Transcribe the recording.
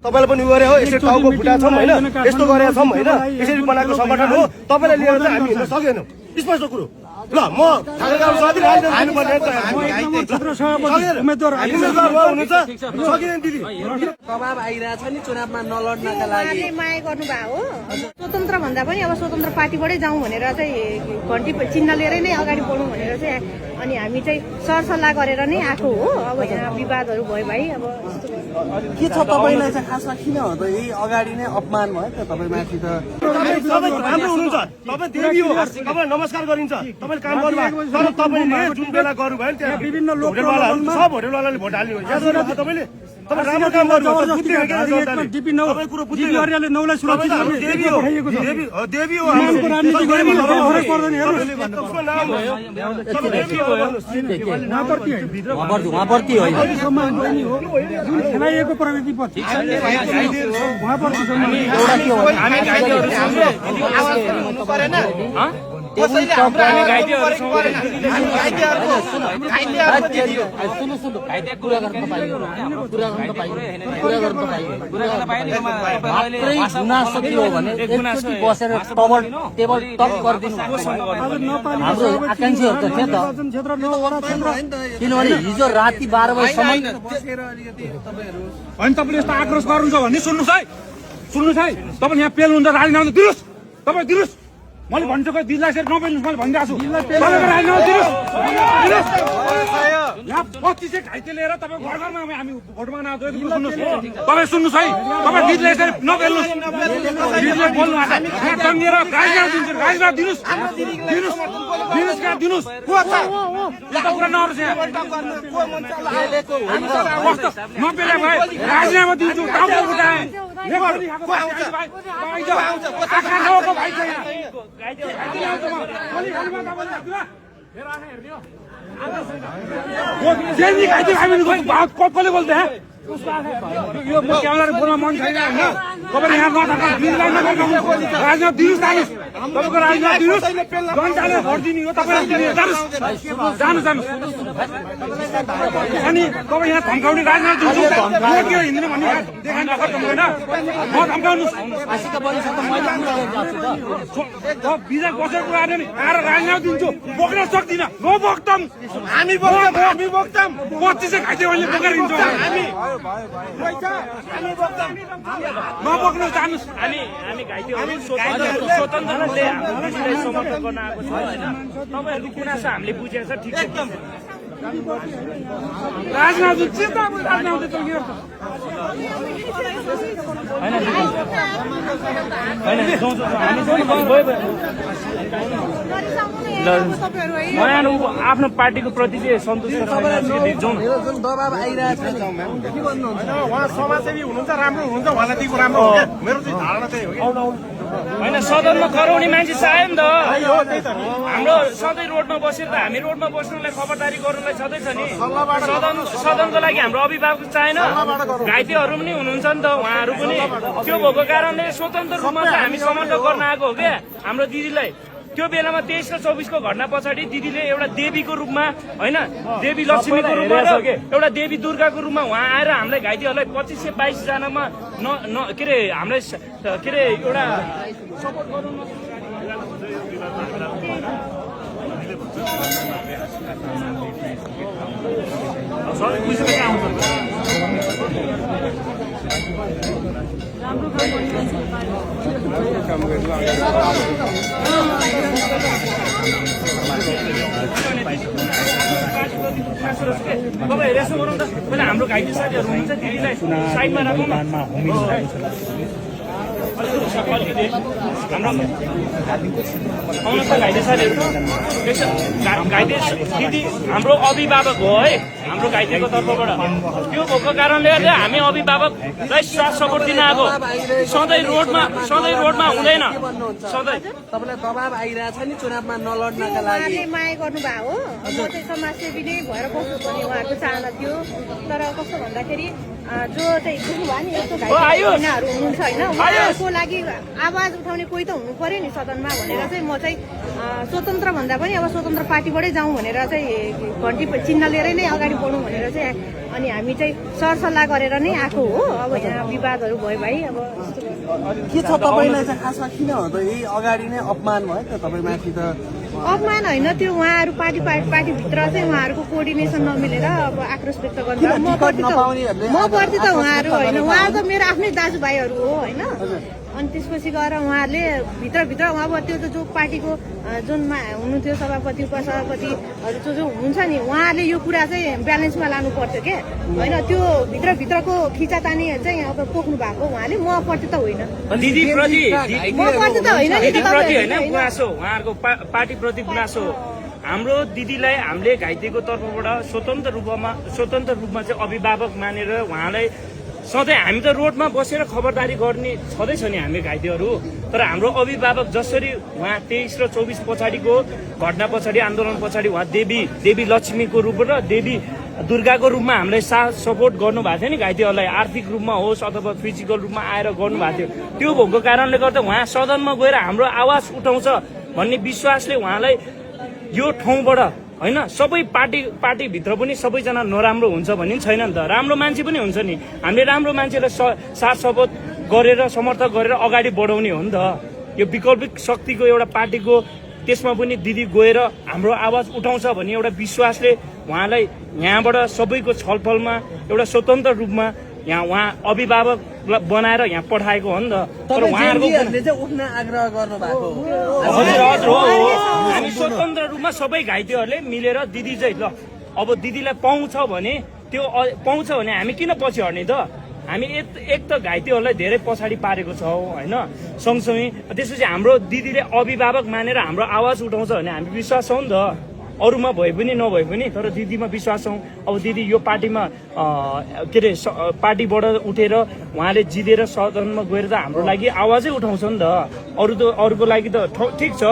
तपाईले पनि गरे हो यसरी टाउको फुटा छौं हैन यस्तो गरेका छौं हैन यसरी बनाएको संगठन हो तपाईलाई लिएर चाहिँ हामी हिँड्न सकेनौं स्पष्ट कुरो ल म ठाकुरगाउँ सधैँ राजनीति हाल्नुपर्ने उम्मेदवार हुनुहुन्छ सकिँदैन दिदी दबाब आइरहेछ नि चुनावमा नलड्नका लागि माया गर्नुभयो हो स्वतन्त्र भन्दा पनि अब स्वतन्त्र पार्टीबाटै जाउँ भनेर चाहिँ घन्टी चिन्ह लिएरै नै अगाडि बढौँ भनेर चाहिँ अनि हामी चाहिँ सरसल्लाह गरेर नै आएको हो अब यहाँ विवादहरू भयो भाइ अब के छ तपाईलाई चाहिँ खासमा किन हो त यही अगाडि नै अपमान भयो त तपाईँ माथि त सबै राम्रो हुनुहुन्छ तपाईँ देवी हो तपाईँ नमस्कार गरिन्छ तपाईले काम गर्नुभयो तर तपाईले जुन बेला गर्नुभयो नि त्यहाँ विभिन्न लोकवालाहरू सब होटलवालाले भोट हाल्नु याद गर्नुभयो तपाईले तपाईँ राम्रो काम गर्नुभयो बुझ्दैन के तपाईँ कुरो बुझ्दैन नौलाई सुरक्षित देवी हो देवी हो हाम्रो राजनीति गरेको फरक पर्दैन हेर्नुस् उसको नाम हो देवी हो उहाँप्रति होइन सम्मान पनि हो जुन खेलाइएको प्रगति पछि उहाँप्रति सम्मान एउटा के हो हामी घाइतेहरू छौँ आवाज गर्नु परेन कसैले हाम्रो आवाज गर्नु परेन हामी सुन्नु घाइते कुरा गर्न पाइयो मात्रै गुनासो के हो भने एकचोटि बसेर टेबल टप गरिदिनु हाम्रो आकांक्षीहरू त थियो त किनभने हिजो राति 12 बजीसम्म होइन तपाईँले यस्तो आक्रोश गर्नुहुन्छ भने सुन्नुहोस् है तपाईँ यहाँ पेल्नुहुन्छ राजीनामा दिनुहोस् तपाईँ दिनुहोस् मैले भन्छु कि दिदीलाई यसरी नपेल्नुहोस् मैले भनिरहेको छु राजीनामा दिनुहोस् यहाँ 25 घाइते लिएर तपाईँ घर घरमा हामी भोट माग्न आउँछौँ सुन्नुहोस् तपाईँ सुन्नुहोस् है तपाईँ दिदीलाई यसरी नपेल्नुहोस् दिदीलाई बोल्नु यहाँ टङ्गिएर राजीनामा दिन्छ राजीनामा दिनुहोस् दिनुहोस् यस्तो कुरा नहोस् यहाँ नपेले भाइ राजीनामा दिन्छु टाउको उठाएँ कसले बोल्दै यो क्यामेरा बोल्न मन छैन होइन तपाईँले यहाँ राजीनामा दिनुहोस् तपाईँको राजीनामा दिनुहोस् जनताले भोट दिने हो तपाईँ जानुहोस् अनि तपाईँ यहाँ धम्काउने राजीनामा दिन्छु के हिँड्ने भन्ने देखाउनु होइन म धम्काउनुहोस् बिजा बसेको आएर नि आएर राजीनामा दिन्छु बोक्न सक्दिनँ म बोक्छौँ हामी बोक्छौँ 25 घाइते अहिले बोकेर हिँड्छौँ नबोक्नु जानुहोस् हामी घाइतेहरू स्वतन्त्र रूपले हाम्रो दिदीलाई समर्थन गर्न आएको छ होइन तपाईँहरूको गुनासो हामीले बुझेको छ ठिक छ राजनाथ चिन्ता राजनाथ आफ्नो पार्टीको प्रति चाहिँ सन्तुष्ट छैन जुन दबाब आइरहेछ उहाँ समाजसेवी हुनुहुन्छ राम्रो हुनुहुन्छ उहाँलाई दिएको राम्रो हो मेरो चाहिँ धारणा त्यही हो होइन सदनमा कराउने मान्छे चाहियो नि त हाम्रो सधैँ रोडमा बसेर त हामी रोडमा बस्नुलाई खबरदारी गर्नुलाई छँदैछ नि सदनको लागि हाम्रो अभिभावक चाहिएन घाइतेहरू पनि हुनुहुन्छ नि त उहाँहरू पनि त्यो भएको कारणले स्वतन्त्र रूपमा चाहिँ हामी समर्थन गर्न आएको हो क्या हाम्रो दिदीलाई त्यो बेलामा 23 र 24 को घटना पछाडि दिदीले एउटा देवीको रूपमा होइन देवी लक्ष्मीको रूपमा र एउटा देवी दुर्गाको रूपमा उहाँ आएर हामीलाई घाइतेहरूलाई 2522 जनामा के अरे हामीलाई के अरे एउटा सपोर्ट गर्नु तपाईँ यसो गरौँ त पहिला हाम्रो घाइते साथीहरू हुन्छ दिदीलाई साइडमा राखौँ हाम्रो घाइते साथीहरू घाइते दिदी हाम्रो अभिभावक हो है हाम्रो घाइतेको तर्फबाट त्यो भएको कारणले गर्दा हामी अभिभावकलाई साथ सपोर्ट दिन आएको सधैँ रोडमा हुँदैन सधैँ तपाईँलाई दबाब आइरहेछ नि चुनावमा नलड्नका लागि माया गर्नुभयो हो म चाहिँ समाजसेवी नै भएर बस्नुपर्ने उहाँहरूको चाहना थियो तर कस्तो भन्दाखेरि जो चाहिँ बुझ्नुभयो नि यस्तो घाइतेहरू हुनुहुन्छ होइन उहाँहरूको लागि आवाज उठाउने कोही त हुनु पर्यो नि सदनमा भनेर चाहिँ म चाहिँ स्वतन्त्र भन्दा पनि अब स्वतन्त्र पार्टीबाटै जाउँ भनेर चाहिँ घन्टी चिन्ह लिएरै नै अगाडि बढौँ भनेर चाहिँ अनि हामी चाहिँ सरसल्लाह गरेर नै आएको हो। अब यहाँ विवादहरू भयो भाइ अब के छ तपाईँलाई चाहिँ खासमा किन हो त यही अगाडि नै अपमान भयो त तपाईँमाथि त अपमान होइन त्यो उहाँहरू पार्टीभित्र चाहिँ उहाँहरूको कोअर्डिनेसन नमिलेर अब आक्रोश व्यक्त गर्दा म प्रति त उहाँहरू होइन उहाँहरू त मेरो आफ्नै दाजुभाइहरू हो होइन। अनि त्यसपछि गएर उहाँहरूले भित्रभित्र अब त्यो त जो पार्टीको जुनमा हुनुहुन्थ्यो सभापति उपसभापतिहरू जो हुनुहुन्छ नि उहाँहरूले यो कुरा चाहिँ ब्यालेन्समा लानु पर्थ्यो क्या होइन। त्यो भित्रभित्रको खिचातानी चाहिँ अब पोख्नु भएको उहाँले म प्रति त होइन म प्रति त होइन नि गुनासो उहाँहरूको पार्टीप्रति गुनासो हाम्रो दिदीलाई हामीले घाइतेको तर्फबाट स्वतन्त्र रूपमा चाहिँ अभिभावक मानेर उहाँलाई सधैँ हामी त रोडमा बसेर खबरदारी गर्ने छँदैछ नि हामी घाइतेहरू। तर हाम्रो अभिभावक जसरी उहाँ 23 र 24 पछाडिको घटना पछाडि आन्दोलन पछाडि उहाँ देवी लक्ष्मीको रूप र देवी दुर्गाको रूपमा हामीलाई साथ सपोर्ट गर्नुभएको थियो नि घाइतेहरूलाई आर्थिक रूपमा होस् अथवा फिजिकल रूपमा आएर गर्नुभएको थियो। त्यो भएको कारणले गर्दा उहाँ सदनमा गएर हाम्रो आवाज उठाउँछ भन्ने विश्वासले उहाँलाई यो ठाउँबाट होइन सबै पार्टीभित्र पनि सबैजना नराम्रो हुन्छ भन्ने पनि छैन नि त, राम्रो मान्छे पनि हुन्छ नि। हामीले राम्रो मान्छेलाई साथ सपोर्ट गरेर समर्थन गरेर अगाडि बढाउने हो नि त। यो वैकल्पिक शक्तिको एउटा पार्टीको त्यसमा पनि दिदी गएर हाम्रो आवाज उठाउँछ भन्ने एउटा विश्वासले उहाँलाई यहाँबाट सबैको छलफलमा एउटा स्वतन्त्र रूपमा यहाँ उहाँ अभिभावक बनाएर यहाँ पठाएको हो नि त। तर उहाँहरूले उठ्न आग्रह गर्नुभएको हजुर हो। हामी स्वतन्त्र रूपमा सबै घाइतेहरूले मिलेर दिदी चाहिँ ल अब दिदीलाई पाउँछ भने हामी किन पछि हट्ने त। हामी एक त घाइतेहरूलाई धेरै पछाडि पारेको छौँ होइन। सँगसँगै त्यसपछि हाम्रो दिदीले अभिभावक मानेर हाम्रो आवाज उठाउँछ भने हामी विश्वास छौँ नि त। अरूमा भए पनि नभए पनि तर दिदीमा विश्वास छौँ। अब दिदी यो पार्टीमा के अरे पार्टीबाट उठेर उहाँले जितेर सदनमा गएर त हाम्रो लागि आवाजै उठाउँछ नि त। अरूको लागि त ठिक छ